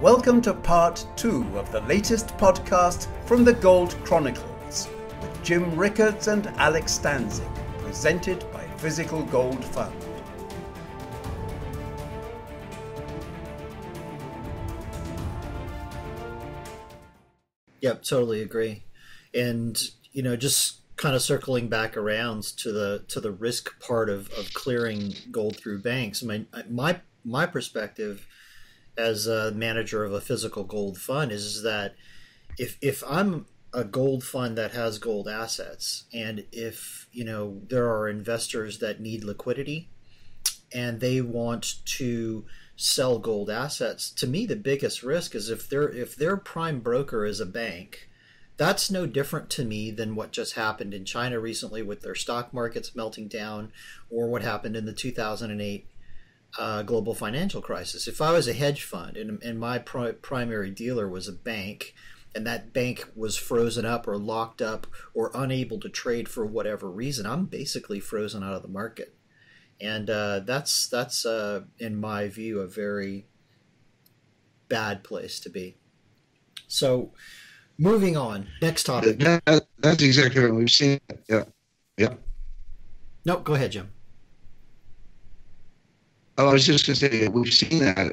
Welcome to part 2 of the latest podcast from the Gold Chronicles with Jim Rickards and Alex Stanczyk, presented by Physical Gold Fund. Yep, totally agree. And, just kind of circling back around to the risk part of clearing gold through banks. My perspective as a manager of a physical gold fund is that if I'm a gold fund that has gold assets, and if there are investors that need liquidity and they want to sell gold assets, to me the biggest risk is if their prime broker is a bank. That's no different to me than what just happened in China recently with their stock markets melting down, or what happened in the 2008 global financial crisis. If I was a hedge fund and my primary dealer was a bank, and that bank was frozen up or locked up or unable to trade for whatever reason, I'm basically frozen out of the market. And that's in my view, a very bad place to be. So moving on, next topic. That's exactly what we've seen. Yeah. No, go ahead, Jim. Oh, I was just going to say, we've seen that.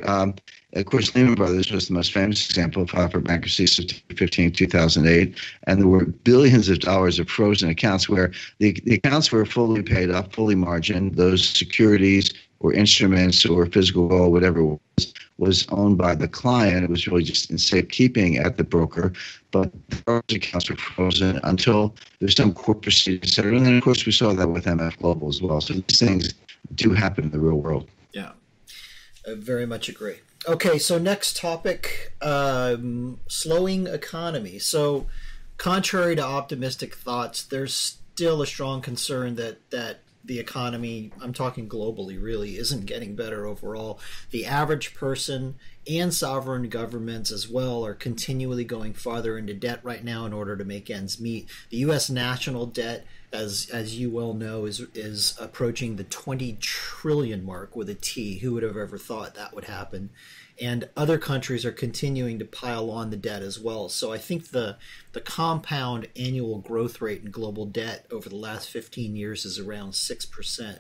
Of course, Lehman Brothers was the most famous example of proper bankruptcy, September 15, 2008. And there were billions of dollars of frozen accounts where the accounts were fully paid up, fully margined. Those securities or instruments or physical gold, whatever it was owned by the client. It was really just in safekeeping at the broker. But those accounts were frozen until there's some court proceedings, et cetera. And then, of course, we saw that with MF Global as well. So these things do happen in the real world. Yeah, I very much agree. Okay, so next topic, slowing economy. So contrary to optimistic thoughts, there's still a strong concern that the economy, I'm talking globally really, isn't getting better overall. The average person and sovereign governments as well are continually going farther into debt right now in order to make ends meet. The U.S. national debt, as you well know, is approaching the 20 trillion mark with a T. Who would have ever thought that would happen? And other countries are continuing to pile on the debt as well. So I think the compound annual growth rate in global debt over the last 15 years is around 6%.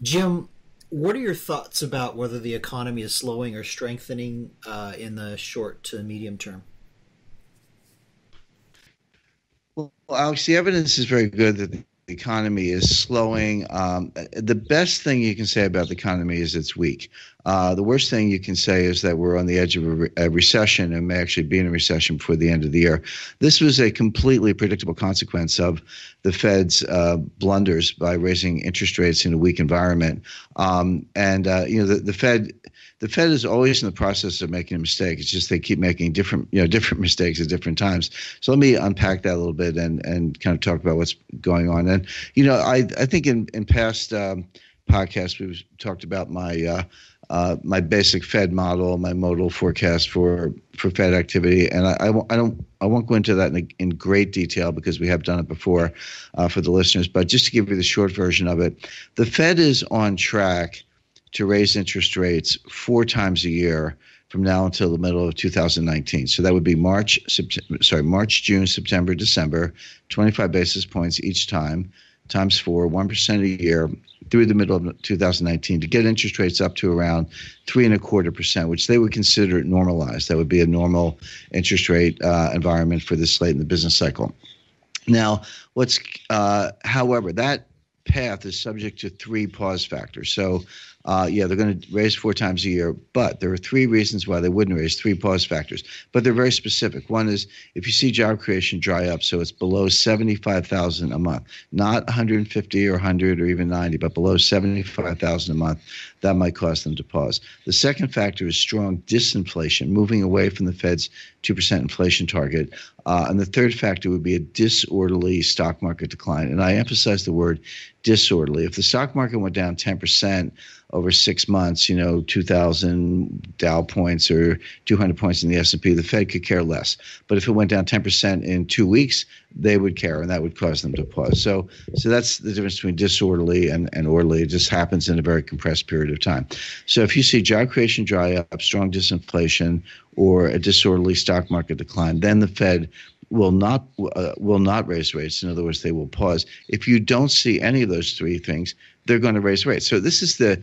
Jim, what are your thoughts about whether the economy is slowing or strengthening in the short to medium term? Well, Alex, the evidence is very good that the economy is slowing. The best thing you can say about the economy is it's weak. The worst thing you can say is that we're on the edge of a recession and may actually be in a recession before the end of the year. This was a completely predictable consequence of the Fed's blunders by raising interest rates in a weak environment. The Fed is always in the process of making a mistake. It's just they keep making different mistakes at different times. So let me unpack that a little bit and kind of talk about what's going on. And I think in past podcasts we've talked about my basic Fed model, my modal forecast for Fed activity, and I won't go into that in great detail because we have done it before for the listeners. But just to give you the short version of it, the Fed is on track to raise interest rates 4 times a year from now until the middle of 2019. So that would be March, June, September, December, 25 basis points each time, times 4, 1% a year through the middle of 2019 to get interest rates up to around 3.25%, which they would consider normalized. That would be a normal interest rate environment for this late in the business cycle. Now, however, that path is subject to 3 pause factors. So they're going to raise 4 times a year, but there are 3 reasons why they wouldn't raise, 3 pause factors. But they're very specific. One is if you see job creation dry up, so it's below 75,000 a month, not 150 or 100 or even 90, but below 75,000 a month, that might cause them to pause. The second factor is strong disinflation, moving away from the Fed's 2% inflation target. And the third factor would be a disorderly stock market decline. And I emphasize the word disorderly. If the stock market went down 10%, over 6 months, 2,000 Dow points or 200 points in the S&P, the Fed could care less. But if it went down 10% in 2 weeks, they would care, and that would cause them to pause. So that's the difference between disorderly and orderly. It just happens in a very compressed period of time. So if you see job creation dry up, strong disinflation, or a disorderly stock market decline, then the Fed will not raise rates. In other words, they will pause. If you don't see any of those three things, they're going to raise rates. So this is the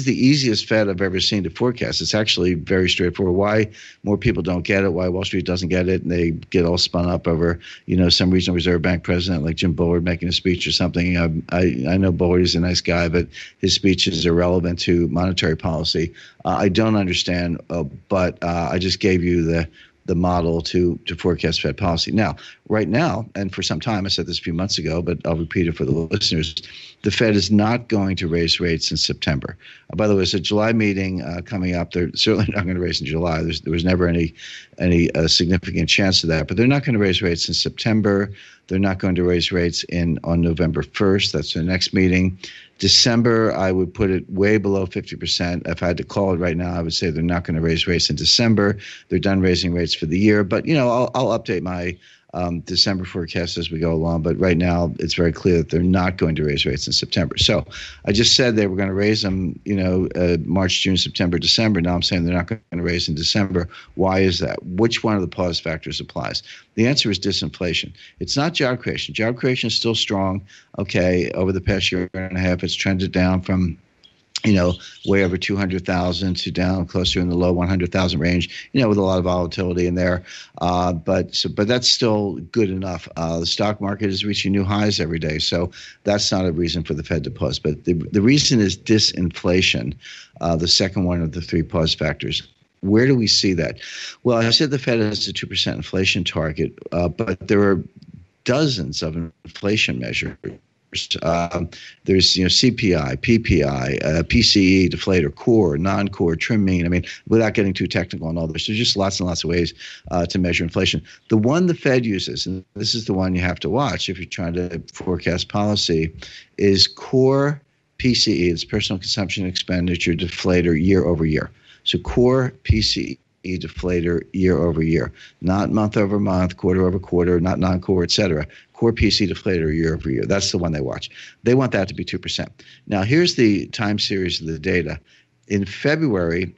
easiest Fed I've ever seen to forecast. It's actually very straightforward. Why more people don't get it, why Wall Street doesn't get it, and they get all spun up over, some regional reserve bank president like Jim Bullard making a speech or something. I know Bullard is a nice guy, but his speech is irrelevant to monetary policy. I don't understand, but I just gave you the model to forecast Fed policy. Now, right now, and for some time, I said this a few months ago, but I'll repeat it for the listeners, the Fed is not going to raise rates in September. By the way, it's a July meeting coming up. They're certainly not going to raise in July. There was never any significant chance of that, but they're not going to raise rates in September. They're not going to raise rates on November 1st. That's their next meeting. December, I would put it way below 50%. If I had to call it right now, I would say they're not going to raise rates in December. They're done raising rates for the year. But, I'll update my December forecast as we go along. But right now, it's very clear that they're not going to raise rates in September. So I just said they were going to raise them, March, June, September, December. Now I'm saying they're not going to raise in December. Why is that? Which one of the pause factors applies? The answer is disinflation. It's not job creation. Job creation is still strong. Okay, over the past year and a half, it's trended down from way over 200,000 to down closer in the low 100,000 range, with a lot of volatility in there. But that's still good enough. The stock market is reaching new highs every day. So that's not a reason for the Fed to pause. But the reason is disinflation, the second one of the three pause factors. Where do we see that? Well, I said the Fed has a 2% inflation target, but there are dozens of inflation measures. There's CPI, PPI, PCE, deflator, core, non-core, trim mean. I mean, without getting too technical on all this, there's just lots and lots of ways to measure inflation. The one the Fed uses, and this is the one you have to watch if you're trying to forecast policy, is core PCE. It's personal consumption expenditure deflator year over year. So core PCE deflator year over year, not month over month, quarter over quarter, not non-core, et cetera. Core PC deflator year over year. That's the one they watch. They want that to be 2%. Now, here's the time series of the data. In February,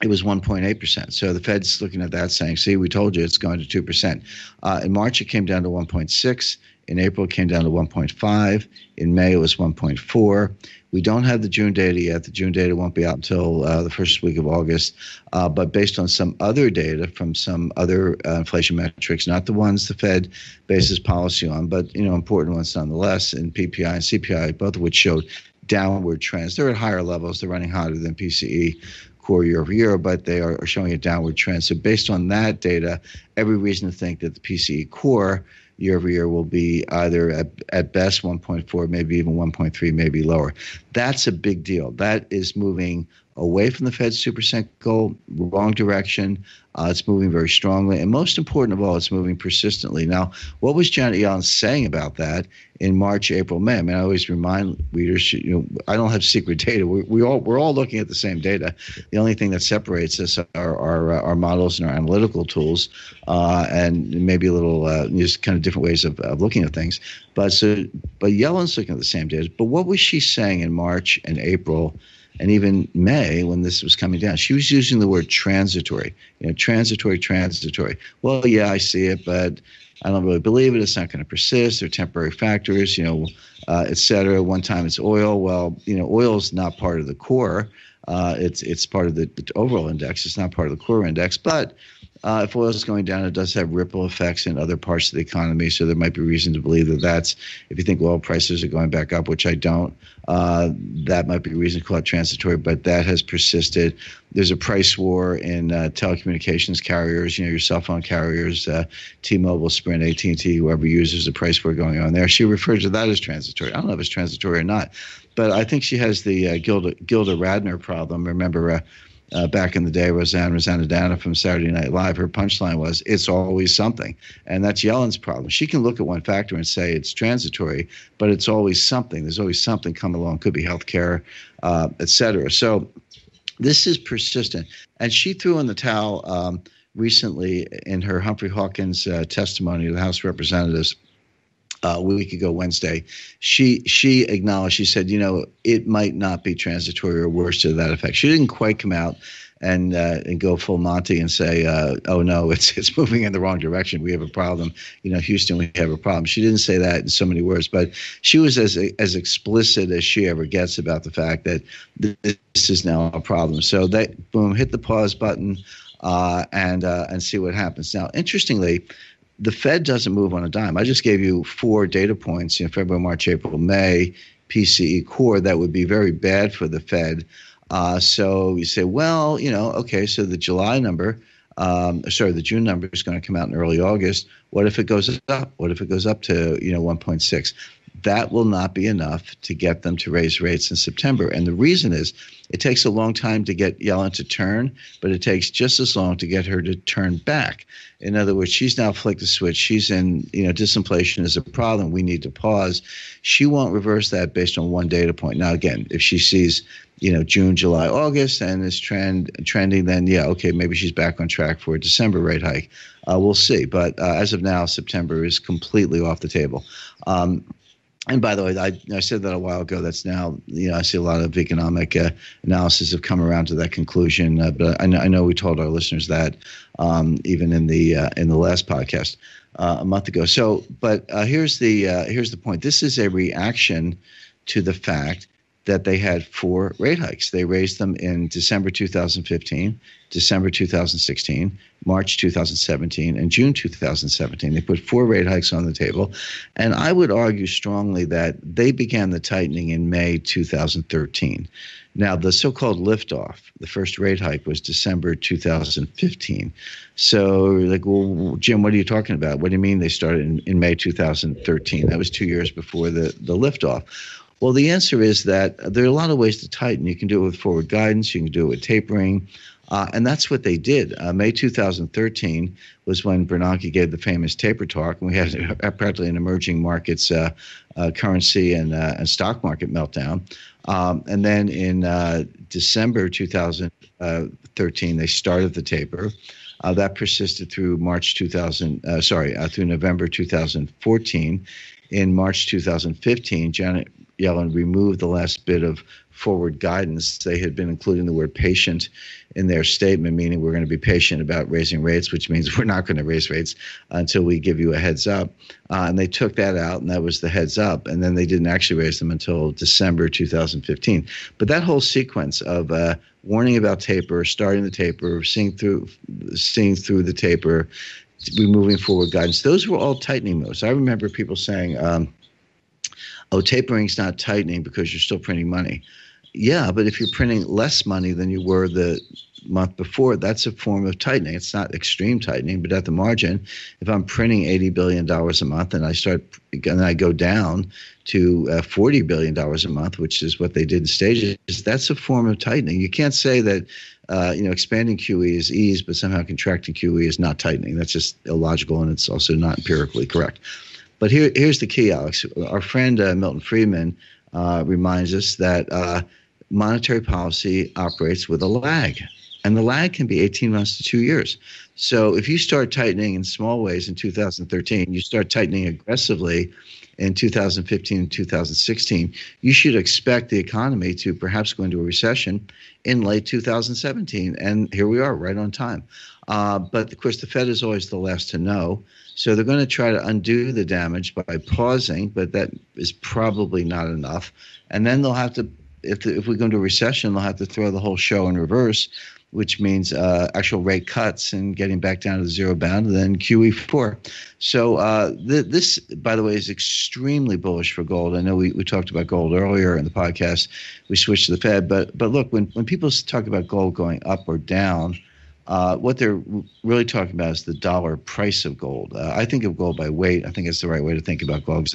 it was 1.8%. So the Fed's looking at that saying, see, we told you it's going to 2%. In March, it came down to 1.6. In April, it came down to 1.5. In May, it was 1.4. We don't have the June data yet. The June data won't be out until the first week of August. But based on some other data from some other inflation metrics, not the ones the Fed bases policy on, but important ones nonetheless, in PPI and CPI, both of which showed downward trends. They're at higher levels. They're running hotter than PCE core year over year, but they are showing a downward trend. So based on that data, every reason to think that the PCE core year over year will be either at best 1.4, maybe even 1.3, maybe lower. That's a big deal. That is moving away from the Fed's 2% goal, wrong direction. It's moving very strongly. And most important of all, it's moving persistently. Now, what was Janet Yellen saying about that in March, April, May? I mean, I always remind readers, I don't have secret data. We're all looking at the same data. The only thing that separates us are our models and our analytical tools, and maybe a little just kind of different ways of looking at things. But Yellen's looking at the same data. But what was she saying in March and April and even May when this was coming down? She was using the word transitory, transitory. Well, yeah, I see it, but I don't really believe it. It's not going to persist. They're temporary factors, et cetera. One time it's oil. Well, oil is not part of the core. It's part of the overall index. It's not part of the core index. But if oil is going down, it does have ripple effects in other parts of the economy. So there might be reason to believe that that's, if you think oil prices are going back up, which I don't, that might be a reason to call it transitory, but that has persisted. There's a price war in telecommunications carriers, your cell phone carriers, T-Mobile, Sprint, AT&T, whoever uses a price war going on there. She refers to that as transitory. I don't know if it's transitory or not, but I think she has the Gilda Radner problem. Remember, back in the day, Rosanna from Saturday Night Live, her punchline was, "It's always something." And that's Yellen's problem. She can look at one factor and say it's transitory, but it's always something. There's always something coming along. Could be healthcare, et cetera. So this is persistent. And she threw in the towel recently in her Humphrey Hawkins testimony to the House of Representatives a week ago Wednesday. She acknowledged, she said, it might not be transitory or worse to that effect. She didn't quite come out and go full Monty and say, oh no, it's moving in the wrong direction. We have a problem. Houston, we have a problem. She didn't say that in so many words, but she was as explicit as she ever gets about the fact that this is now a problem. So that, boom, hit the pause button and see what happens. Now, interestingly, the Fed doesn't move on a dime. I just gave you 4 data points, February, March, April, May, PCE core, that would be very bad for the Fed. So you say, well, okay, so the July number, the June number is going to come out in early August. What if it goes up? What if it goes up to, 1.6? That will not be enough to get them to raise rates in September. And the reason is it takes a long time to get Yellen to turn, but it takes just as long to get her to turn back. In other words, she's now flicked the switch. She's in, disinflation is a problem. We need to pause. She won't reverse that based on one data point. Now, again, if she sees, June, July, August, and is trending, then okay, maybe she's back on track for a December rate hike. We'll see. But as of now, September is completely off the table. And by the way, I said that a while ago. That's now, I see a lot of economic analysis have come around to that conclusion. But I know we told our listeners that even in the last podcast a month ago. So, but here's the point. This is a reaction to the fact that they had 4 rate hikes. They raised them in December 2015, December 2016, March 2017, and June 2017. They put 4 rate hikes on the table. And I would argue strongly that they began the tightening in May 2013. Now, the so-called liftoff, the first rate hike, was December 2015. So, like, well, Jim, what are you talking about? What do you mean they started in May 2013? That was 2 years before the liftoff. Well, the answer is that there are a lot of ways to tighten. You can do it with forward guidance. You can do it with tapering. And that's what they did. May 2013 was when Bernanke gave the famous taper talk, and we had practically an emerging markets currency and stock market meltdown. And then in December 2013, they started the taper. That persisted through through November 2014. In March 2015, Janet Yellen removed the last bit of forward guidance. They had been including the word patient in their statement, meaning we're going to be patient about raising rates, which means we're not going to raise rates until we give you a heads up. And they took that out, and that was the heads up. And then they didn't actually raise them until December 2015. But that whole sequence of warning about taper, starting the taper, seeing through the taper, removing forward guidance, those were all tightening moves. I remember people saying, tapering's not tightening because you're still printing money. Yeah, but if you're printing less money than you were the month before, that's a form of tightening. It's not extreme tightening, but at the margin, if I'm printing $80 billion a month and I go down to $40 billion a month, which is what they did in stages, that's a form of tightening. You can't say that expanding QE is ease, but somehow contracting QE is not tightening. That's just illogical, and it's also not empirically correct. But here's the key, Alex. Our friend Milton Friedman reminds us that monetary policy operates with a lag, and the lag can be 18 months to 2 years. So if you start tightening in small ways in 2013, you start tightening aggressively in 2015 and 2016, you should expect the economy to perhaps go into a recession in late 2017. And here we are, right on time. But, of course, the Fed is always the last to know. So they're going to try to undo the damage by pausing, but that is probably not enough. And then they'll have to, if we go into a recession, they'll have to throw the whole show in reverse, which means actual rate cuts and getting back down to the zero bound, and then QE4. So this, by the way, is extremely bullish for gold. I know we talked about gold earlier in the podcast. We switched to the Fed. But look, when people talk about gold going up or down, what they're really talking about is the dollar price of gold. I think of gold by weight. I think it's the right way to think about gold.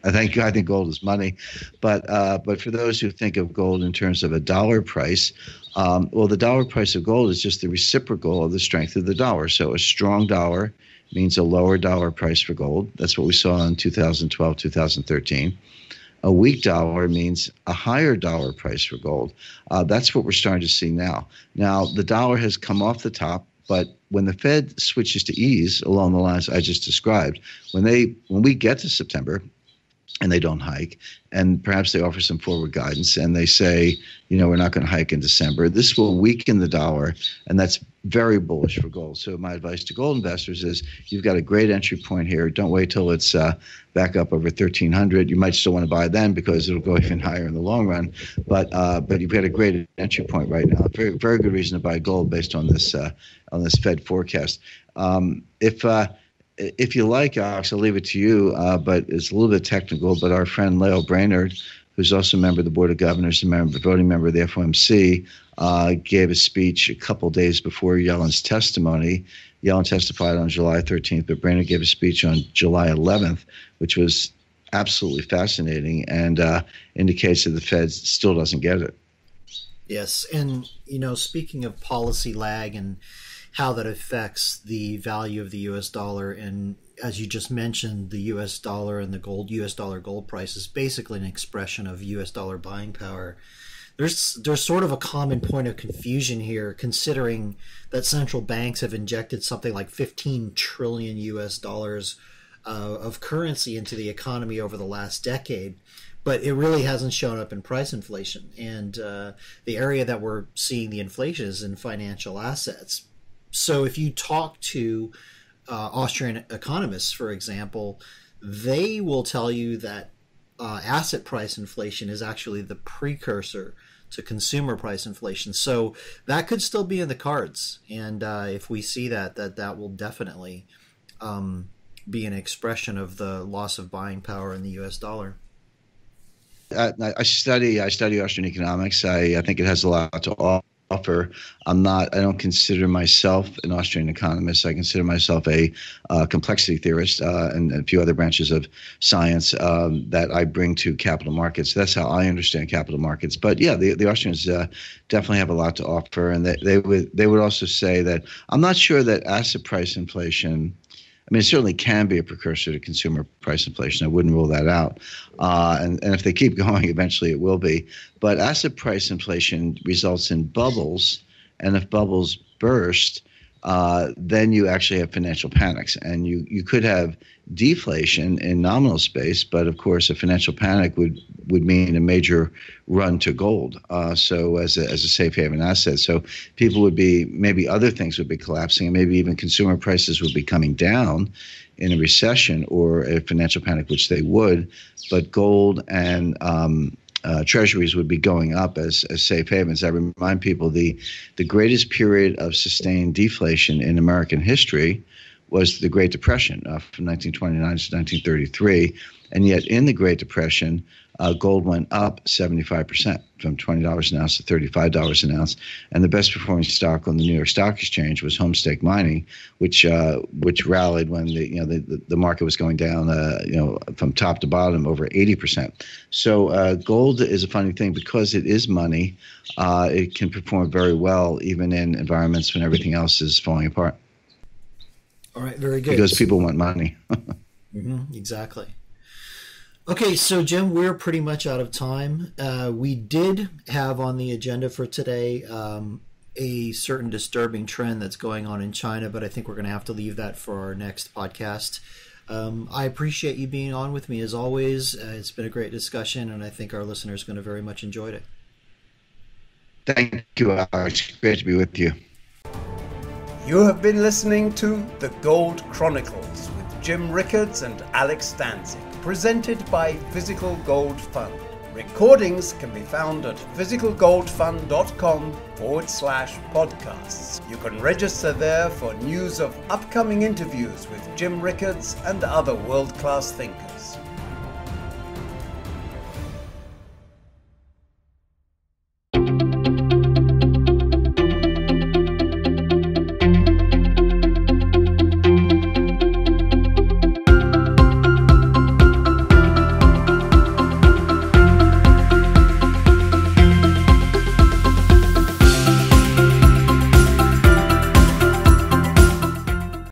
I think gold is money, but for those who think of gold in terms of a dollar price, well, the dollar price of gold is just the reciprocal of the strength of the dollar. So a strong dollar means a lower dollar price for gold. That's what we saw in 2012, 2013. A weak dollar means a higher dollar price for gold. That's what we're starting to see now. Now, the dollar has come off the top, but when the Fed switches to ease along the lines I just described, when we get to September and they don't hike, and perhaps they offer some forward guidance and they say, we're not going to hike in December, this will weaken the dollar, and that's very bullish for gold. So my advice to gold investors is you've got a great entry point here. Don't wait till it's back up over 1,300. You might still want to buy then because it'll go even higher in the long run. But you've got a great entry point right now. Very, very good reason to buy gold based on this Fed forecast. If you like, Alex, I'll leave it to you, but it's a little bit technical. But our friend Leo Brainerd, who's also a member of the Board of Governors and voting member of the FOMC, gave a speech a couple days before Yellen's testimony. Yellen testified on July 13th, but Brainerd gave a speech on July 11th, which was absolutely fascinating and indicates that the Fed still doesn't get it. Yes, and speaking of policy lag and how that affects the value of the U.S. dollar, and as you just mentioned, the U.S. dollar and the U.S. dollar gold price is basically an expression of U.S. dollar buying power. There's sort of a common point of confusion here, considering that central banks have injected something like 15 trillion U.S. dollars of currency into the economy over the last decade. But it really hasn't shown up in price inflation. And the area that we're seeing the inflation is in financial assets. So if you talk to Austrian economists, for example, they will tell you that asset price inflation is actually the precursor to consumer price inflation. So that could still be in the cards. And if we see that will definitely be an expression of the loss of buying power in the U.S. dollar. I study Austrian economics. I think it has a lot to offer. I don't consider myself an Austrian economist. I consider myself a complexity theorist and a few other branches of science that I bring to capital markets. That's how I understand capital markets. But yeah, the Austrians definitely have a lot to offer, and they would also say that I'm not sure that asset price inflation. I mean, it certainly can be a precursor to consumer price inflation. I wouldn't rule that out. And if they keep going, eventually it will be. But asset price inflation results in bubbles. And if bubbles burst, then you actually have financial panics. And you could have deflation in nominal space. But, of course, a financial panic would mean a major run to gold. So as a safe haven asset. So people would be, maybe other things would be collapsing, and maybe even consumer prices would be coming down in a recession or a financial panic, which they would. But gold and treasuries would be going up as safe havens. I remind people the greatest period of sustained deflation in American history was the Great Depression from 1929 to 1933. And yet in the Great Depression, gold went up 75% from $20 an ounce to $35 an ounce. And the best performing stock on the New York Stock Exchange was Homestake Mining, which rallied when the market was going down from top to bottom over 80%. So gold is a funny thing because it is money. It can perform very well even in environments when everything else is falling apart. All right, very good. Because people want money. Exactly. Okay, so Jim, we're pretty much out of time. We did have on the agenda for today a certain disturbing trend that's going on in China, but I think we're going to have to leave that for our next podcast. I appreciate you being on with me as always. It's been a great discussion, and I think our listeners are going to very much enjoy it. Thank you, Alex. Great to be with you. You have been listening to The Gold Chronicles with Jim Rickards and Alex Stanczyk, presented by Physical Gold Fund. Recordings can be found at physicalgoldfund.com/podcasts. You can register there for news of upcoming interviews with Jim Rickards and other world-class thinkers.